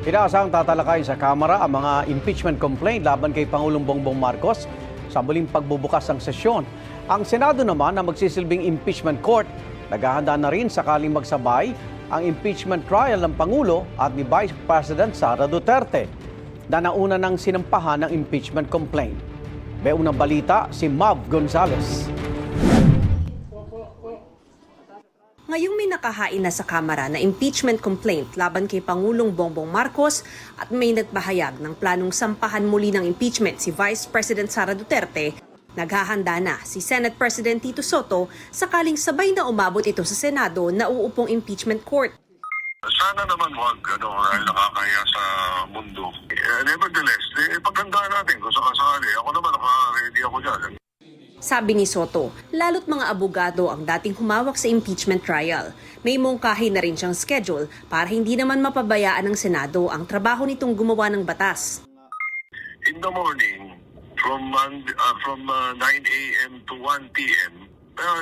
Inaasahang tatalakay sa Kamara ang mga impeachment complaint laban kay Pangulong Bongbong Marcos sa muling pagbubukas ng sesyon. Ang Senado naman na magsisilbing impeachment court, naghahanda na rin sakaling magsabay ang impeachment trial ng Pangulo at ni Vice President Sara Duterte na nauna ng sinampahan ng impeachment complaint. May unang balita si Mav Gonzalez. Ngayong may nakahain na sa Kamara na impeachment complaint laban kay Pangulong Bongbong Marcos at may nagpahayag ng planong sampahan muli ng impeachment si Vice President Sara Duterte, naghahanda na si Senate President Tito Soto sakaling sabay na umabot ito sa Senado na uupong impeachment court. Sana naman wag, dahil nakakaya sa mundo. Nevertheless, paghandaan natin kung sakasakali. Ako naman, naka-ready ako dyan. Sabi ni Soto, lalo't mga abogado ang dating humawak sa impeachment trial. May mungkahi na rin siyang schedule para hindi naman mapabayaan ng Senado ang trabaho nitong gumawa ng batas. In the morning, from 9 a.m. to 1 p.m.,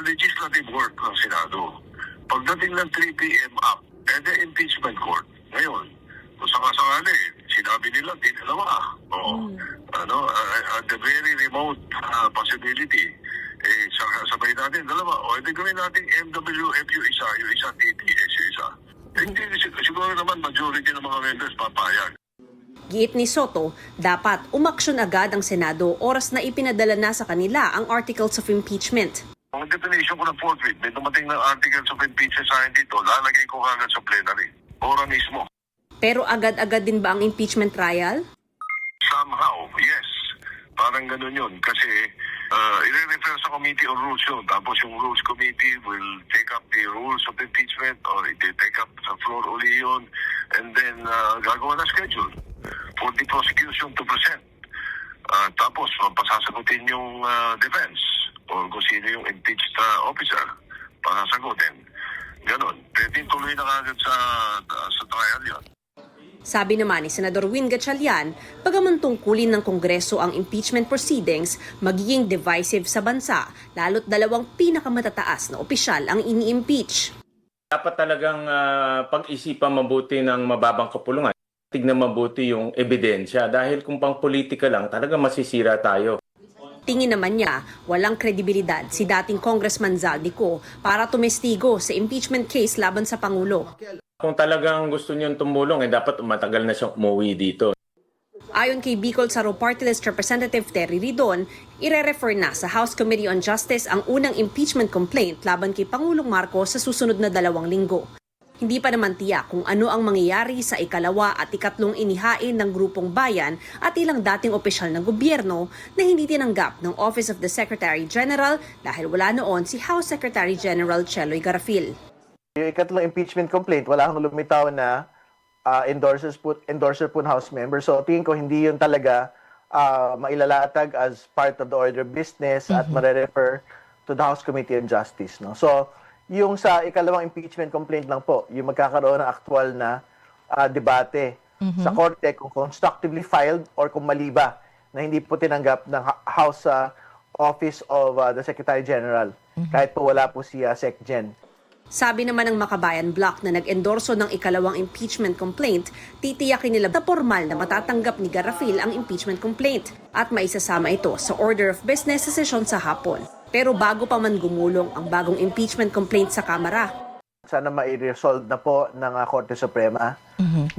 legislative work ng Senado. Pagdating ng 3 p.m. up, the impeachment court. Ngayon, kung sakasakali, sinabi nila, dinalawa. At the very remote possibility, sabay natin, dalawa. O, edi gawin natin MWF yung isa TTS yung isa. Hindi, siguro naman majority ng mga members papayag. Giit ni Soto, dapat umaksyon agad ang Senado oras na ipinadala na sa kanila ang articles of impeachment. Ang definition ko ng forfeit, may dumating ng articles of impeachment sa akin dito, lalagay ko agad sa plenary. Ora mismo. Pero agad-agad din ba ang impeachment trial? Somehow, yes. Parang ganun yun. Kasi i-refer sa Committee on Rules yun. Tapos yung Rules Committee will take up the rules of impeachment or take up sa floor uli yun. And then gagawa na schedule for the prosecution to present. Tapos pasasagutin yung defense o kung sino yung impeached officer pasasagutin. Ganon. Pwede tuloy na kagad sa trial yun. Sabi naman ni Senador Win Gatchalian, bagaman tungkulin ng Kongreso ang impeachment proceedings, magiging divisive sa bansa, lalo't dalawang pinakamatataas na opisyal ang ini-impeach. Dapat talagang pag-isipan mabuti ng mababang kapulungan. Tignan mabuti yung ebidensya dahil kung pang politika lang, talaga masisira tayo. Tingin naman niya, walang kredibilidad si dating Congressman Zaldico para tumestigo sa impeachment case laban sa Pangulo. Kung talagang gusto niyong tumulong, dapat matagal na siyang umuwi dito. Ayon kay Bicol Saro Party List Representative Terry Ridon, ire-refer na sa House Committee on Justice ang unang impeachment complaint laban kay Pangulong Marcos sa susunod na 2 linggo. Hindi pa naman tiyak kung ano ang mangyayari sa ikalawa at ikatlong inihain ng Grupong Bayan at ilang dating opisyal ng gobyerno na hindi tinanggap ng Office of the Secretary General dahil wala noon si House Secretary General Cheloy Garafil. Yung ikatlong impeachment complaint, wala kang lumitaw na endorser po ng House member. So tingin ko hindi yun talaga mailalatag as part of the order of business at mare-refer to the House Committee on Justice. No? So yung sa ikalawang impeachment complaint lang po, yung magkakaroon ng aktual na debate sa Korte kung constructively filed or kung mali ba na hindi po tinanggap ng House Office of the Secretary General kahit po wala po si SecGen. Sabi naman ng Makabayan Bloc na nag-endorso ng ikalawang impeachment complaint, titiyakin nila na formal na matatanggap ni Garafil ang impeachment complaint at maisasama ito sa order of business sa sesyon sa hapon. Pero bago pa man gumulong ang bagong impeachment complaint sa Kamara. Sana mai-resolve na po ng Korte Suprema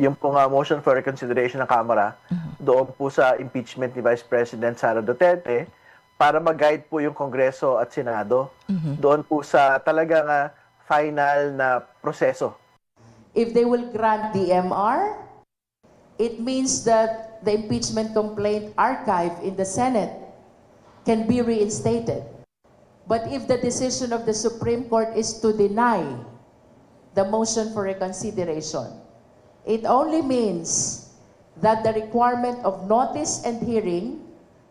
yung pong motion for reconsideration ng Kamara doon po sa impeachment ni Vice President Sara Duterte para mag-guide po yung Kongreso at Senado doon po sa talagang final na proseso. If they will grant the MR, it means that the impeachment complaint archive in the Senate can be reinstated. But if the decision of the Supreme Court is to deny the motion for reconsideration, it only means that the requirement of notice and hearing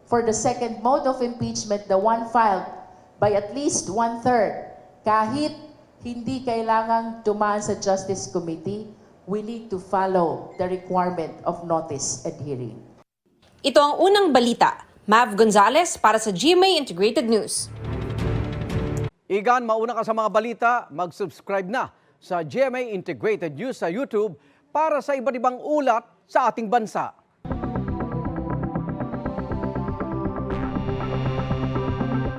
for the second mode of impeachment, the one filed by at least 1/3, kahit hindi kailangang tumaan sa Justice Committee, we need to follow the requirement of notice and hearing. Ito ang unang balita. Mav Gonzalez para sa GMA Integrated News. Igan, mauna ka sa mga balita, mag-subscribe na sa GMA Integrated News sa YouTube para sa iba't ibang ulat sa ating bansa.